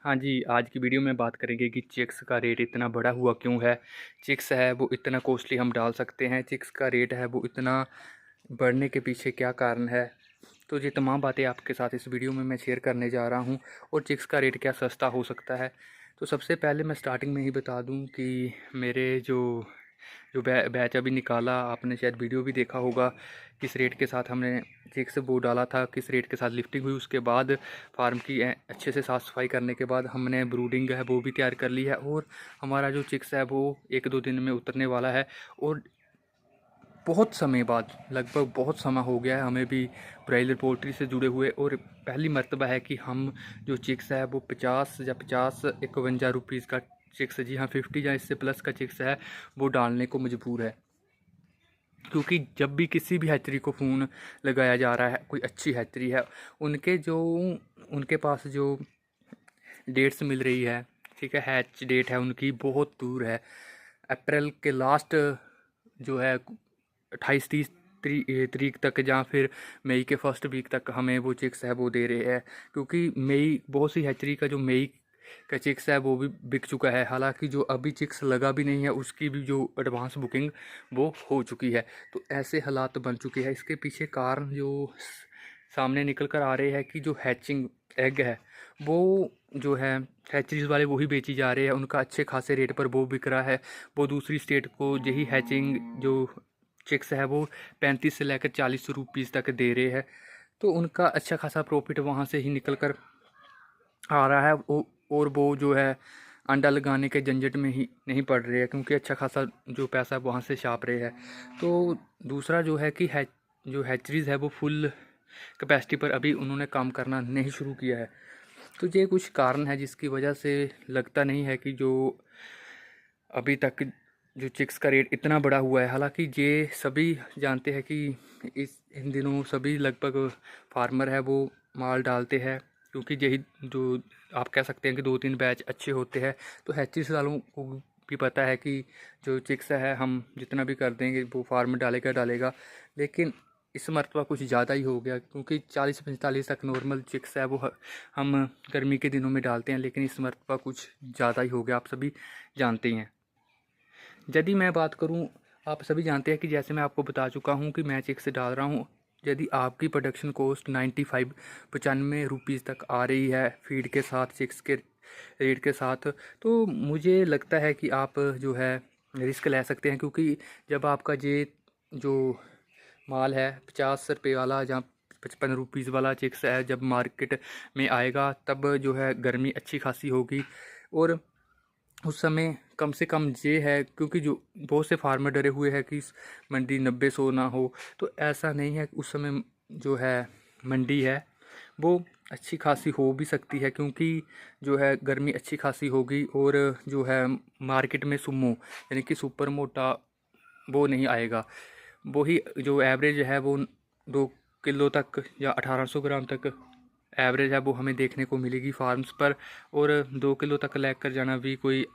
हाँ जी, आज की वीडियो में बात करेंगे कि चिक्स का रेट इतना बढ़ा हुआ क्यों है। चिक्स है वो इतना कॉस्टली हम डाल सकते हैं, चिक्स का रेट है वो इतना बढ़ने के पीछे क्या कारण है। तो ये तमाम बातें आपके साथ इस वीडियो में मैं शेयर करने जा रहा हूँ। और चिक्स का रेट क्या सस्ता हो सकता है। तो सबसे पहले मैं स्टार्टिंग में ही बता दूँ कि मेरे जो जो बैच अभी निकाला, आपने शायद वीडियो भी देखा होगा किस रेट के साथ हमने चिक्स वो डाला था, किस रेट के साथ लिफ्टिंग हुई। उसके बाद फार्म की अच्छे से साफ़ सफाई करने के बाद हमने ब्रूडिंग है वो भी तैयार कर ली है और हमारा जो चिक्स है वो 1-2 दिन में उतरने वाला है। और बहुत समय बाद, लगभग बहुत समय हो गया है हमें भी ब्रायलर पोल्ट्री से जुड़े हुए, और पहली मर्तबा है कि हम जो चिक्स है वो 51 रुपीज़ का चिक्स, जी हाँ 50 या इससे प्लस का चिक्स है वो डालने को मजबूर है। क्योंकि जब भी किसी भी हैचरी को फ़ोन लगाया जा रहा है, कोई अच्छी हैचरी है, उनके पास जो डेट्स मिल रही है, ठीक है, हैच डेट है उनकी बहुत दूर है। अप्रैल के लास्ट जो है 28-30 तारीख तक, या फिर मई के फर्स्ट वीक तक हमें वो चिक्स है वो दे रहे हैं। क्योंकि मई, बहुत सी हैचरी का जो मई का चिक्स है वो भी बिक चुका है। हालांकि जो अभी चिक्स लगा भी नहीं है उसकी भी जो एडवांस बुकिंग वो हो चुकी है। तो ऐसे हालात बन चुके हैं। इसके पीछे कारण जो सामने निकल कर आ रहे हैं कि जो हैचिंग एग है वो जो है हैचरीज वाले वही बेची जा रहे हैं, उनका अच्छे खासे रेट पर वो बिक रहा है। वो दूसरी स्टेट को यही हैचिंग जो चिक्स है वो 35 से लेकर 40 रुपीज़ तक दे रहे हैं। तो उनका अच्छा खासा प्रॉफिट वहाँ से ही निकल कर आ रहा है। और वो जो है अंडा लगाने के झंझट में ही नहीं पड़ रहे हैं, क्योंकि अच्छा खासा जो पैसा वहाँ से छाप रहे हैं। तो दूसरा जो है कि जो हैचरीज़ है वो फुल कैपेसिटी पर अभी उन्होंने काम करना नहीं शुरू किया है। तो ये कुछ कारण है जिसकी वजह से लगता नहीं है कि जो अभी तक जो चिक्स का रेट इतना बढ़ा हुआ है। हालांकि ये सभी जानते हैं कि इन दिनों सभी लगभग फार्मर है वो माल डालते हैं, क्योंकि यही जो आप कह सकते हैं कि 2-3 बैच अच्छे होते हैं। तो हैचरीज वालों को भी पता है कि जो चिक्स है हम जितना भी कर देंगे वो फार्मर डालेगा डालेगा। लेकिन इस मरतबा कुछ ज़्यादा ही हो गया, क्योंकि 40-45 तक नॉर्मल चिक्स है वो हम गर्मी के दिनों में डालते हैं, लेकिन इस मरतबा कुछ ज़्यादा ही हो गया, आप सभी जानते हैं। यदि मैं बात करूं, आप सभी जानते हैं कि जैसे मैं आपको बता चुका हूं कि मैं चिक्स डाल रहा हूं। यदि आपकी प्रोडक्शन कॉस्ट 95-95 रुपीज़ तक आ रही है फीड के साथ, चिक्स के रेट के साथ, तो मुझे लगता है कि आप जो है रिस्क ले सकते हैं। क्योंकि जब आपका ये जो माल है 50 रुपये वाला या 55 रुपीज़ वाला चिक्स है, जब मार्केट में आएगा तब जो है गर्मी अच्छी खासी होगी। और उस समय कम से कम ये है, क्योंकि जो बहुत से फार्मर डरे हुए हैं कि मंडी 90-100 ना हो। तो ऐसा नहीं है, उस समय जो है मंडी है वो अच्छी खासी हो भी सकती है, क्योंकि जो है गर्मी अच्छी खासी होगी। और जो है मार्केट में सुमो यानी कि सुपर मोटा वो नहीं आएगा। वही जो एवरेज है वो 2 किलो तक या 1800 ग्राम तक एवरेज है वो हमें देखने को मिलेगी फार्म्स पर। और 2 किलो तक लेकर जाना भी कोई,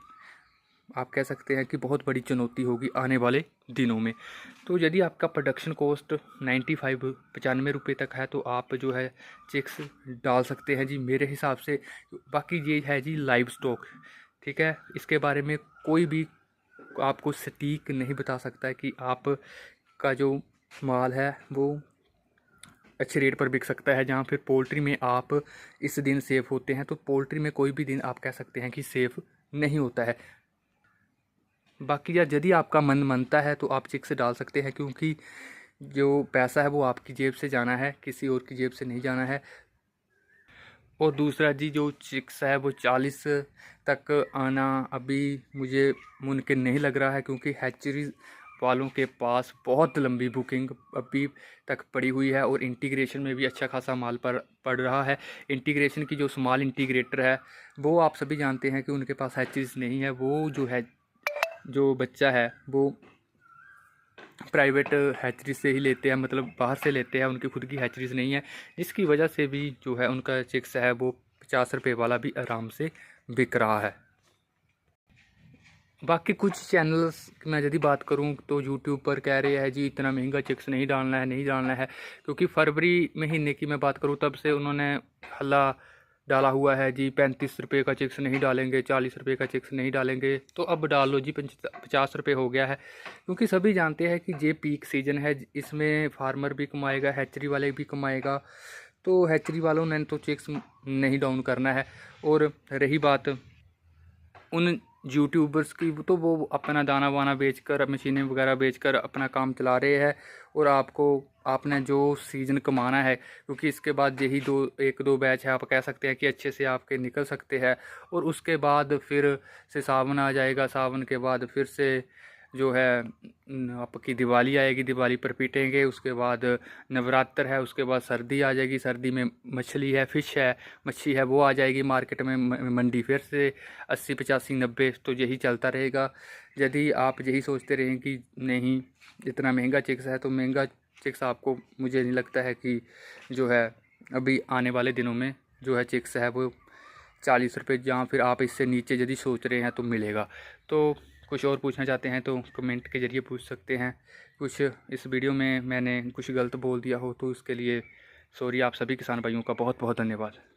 आप कह सकते हैं कि बहुत बड़ी चुनौती होगी आने वाले दिनों में। तो यदि आपका प्रोडक्शन कॉस्ट 95-95 रुपये तक है तो आप जो है चिक्स डाल सकते हैं जी, मेरे हिसाब से। बाकी ये है जी लाइव स्टॉक, ठीक है, इसके बारे में कोई भी आपको सटीक नहीं बता सकता है कि आपका जो माल है वो अच्छे रेट पर बिक सकता है। जहाँ फिर पोल्ट्री में आप इस दिन सेफ होते हैं, तो पोल्ट्री में कोई भी दिन आप कह सकते हैं कि सेफ नहीं होता है। बाकी यार यदि आपका मन मानता है तो आप चिक्स डाल सकते हैं, क्योंकि जो पैसा है वो आपकी जेब से जाना है, किसी और की जेब से नहीं जाना है। और दूसरा जी, जो चिक्स है वो 40 तक आना अभी मुझे मुमकिन नहीं लग रहा है, क्योंकि हैचरी वालों के पास बहुत लंबी बुकिंग अभी तक पड़ी हुई है। और इंटीग्रेशन में भी अच्छा खासा माल पड़ रहा है। इंटीग्रेशन की जो स्मॉल इंटीग्रेटर है वो आप सभी जानते हैं कि उनके पास हैचरीज नहीं है। वो जो है जो बच्चा है वो प्राइवेट हैचरी से ही लेते हैं, मतलब बाहर से लेते हैं, उनकी खुद की हैचरीज नहीं है। जिसकी वजह से भी जो है उनका चिक्स है वो 50 रुपये वाला भी आराम से बिक रहा है। बाकी कुछ चैनल्स की मैं यदि बात करूं तो यूट्यूब पर कह रहे हैं जी इतना महंगा चिक्स नहीं डालना है, नहीं डालना है। क्योंकि फरवरी महीने की मैं बात करूं तब से उन्होंने हल्ला डाला हुआ है जी 35 रुपये का चिक्स नहीं डालेंगे, 40 रुपये का चिक्स नहीं डालेंगे, तो अब डाल लो जी 50 रुपये हो गया है। क्योंकि सभी जानते हैं कि ये पीक सीजन है, इसमें फार्मर भी कमाएगा, हैचरी वाले भी कमाएगा, तो हैचरी वालों ने तो चिक्स नहीं डाउन करना है। और रही बात उन यूट्यूबर्स की, तो वो अपना दाना वाना बेचकर, मशीनें वगैरह बेचकर अपना काम चला रहे हैं, और आपने जो सीज़न कमाना है, क्योंकि इसके बाद यही एक दो बैच है, आप कह सकते हैं कि अच्छे से आपके निकल सकते हैं। और उसके बाद फिर से सावन आ जाएगा, सावन के बाद फिर से जो है आपकी दिवाली आएगी, दिवाली पर पीटेंगे। उसके बाद नवरात्र है, उसके बाद सर्दी आ जाएगी, सर्दी में मछली है, फ़िश है, मच्छी है, वो आ जाएगी मार्केट में, मंडी फिर से 80 85 90, तो यही चलता रहेगा। यदि आप यही सोचते रहें कि नहीं इतना महंगा चिक्स है, तो महंगा चिक्स आपको, मुझे नहीं लगता है कि जो है अभी आने वाले दिनों में जो है चिक्स है वो 40 रुपये, या फिर आप इससे नीचे यदि सोच रहे हैं तो मिलेगा। तो कुछ और पूछना चाहते हैं तो कमेंट के ज़रिए पूछ सकते हैं। कुछ इस वीडियो में मैंने कुछ गलत बोल दिया हो तो इसके लिए सॉरी। आप सभी किसान भाइयों का बहुत बहुत धन्यवाद।